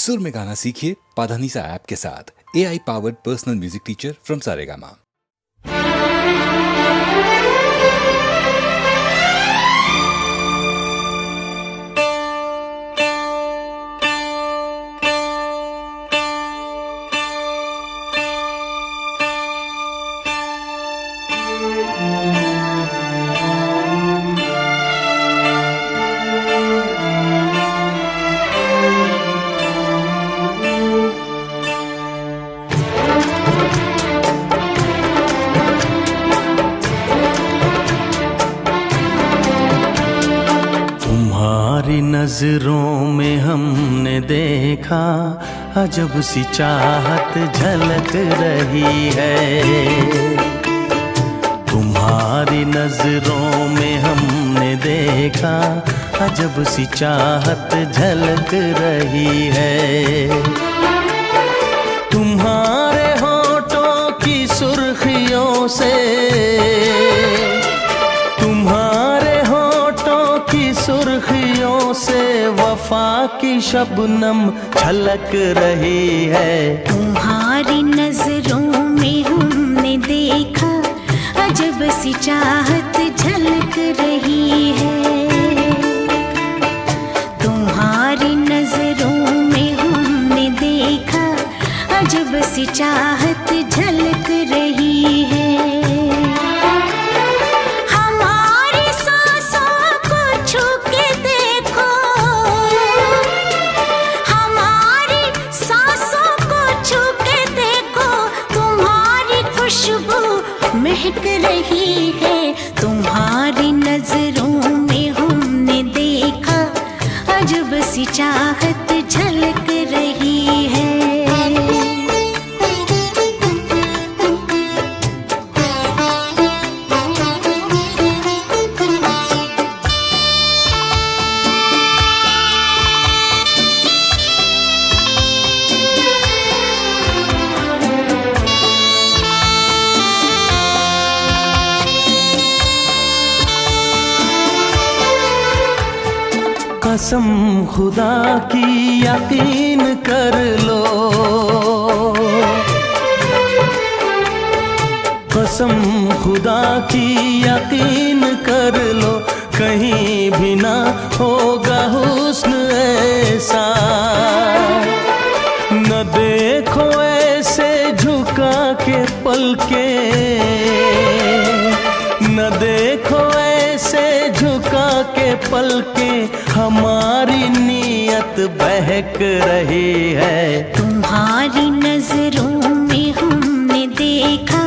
सुर में गाना सीखिए पाधानीसा ऐप के साथ। AI powered personal music teacher from Saregama. नजरों में हमने देखा अजब सी चाहत झलक रही है। तुम्हारी नजरों में हमने देखा अजब सी चाहत झलक रही है। तुम्हारे होठों की सुर्खियों से, सुर्खियों से वफा की शबनम छलक रही है। तुम्हारी नजरों में हमने देखा अजब सी चाहत झलक रही है। तुम्हारी नजरों में हमने देखा अजब सी चाहत झलक रही है। महक रही है। तुम्हारी नजरों में हमने देखा अजब सी चाहत झलक रही है। कसम खुदा की यकीन कर लो, कसम खुदा की यकीन कर लो, कहीं भी ना होगा हुस्न ऐसा। न देखो ऐसे झुका के पलके, न देखो ऐसे झुका के पलके, हमारी नीयत बहक रही है। तुम्हारी नजरों में हमने देखा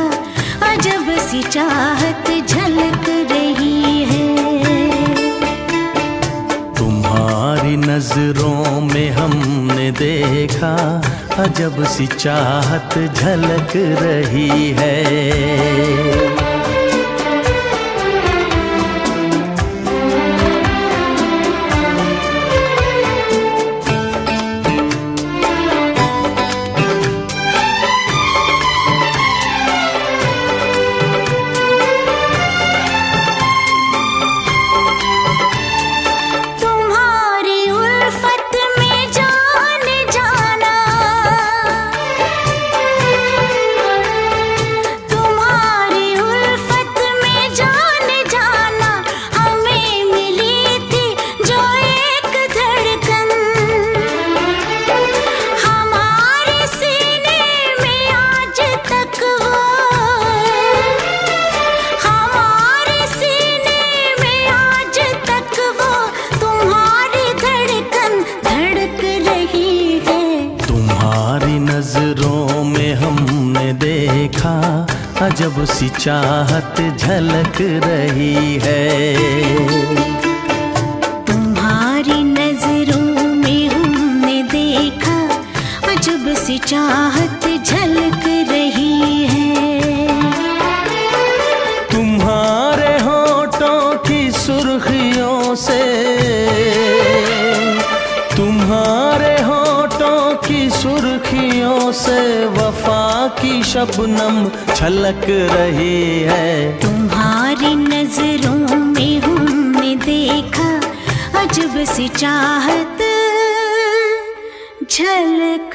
अजब सी चाहत झलक रही है। तुम्हारी नजरों में हमने देखा अजब सी चाहत झलक रही है। नजरों में हमने देखा अजब सी चाहत झलक रही है। तुम्हारी नजरों में हमने देखा अजब सी चाहत झलक रही है। तुम्हारे होठों की सुर्खियों से, तुम्हारे होठों की सुर्खियों से वफा की शबनम छलक रही है। तुम्हारी नजरों में हमने देखा अजब सी चाहत झलक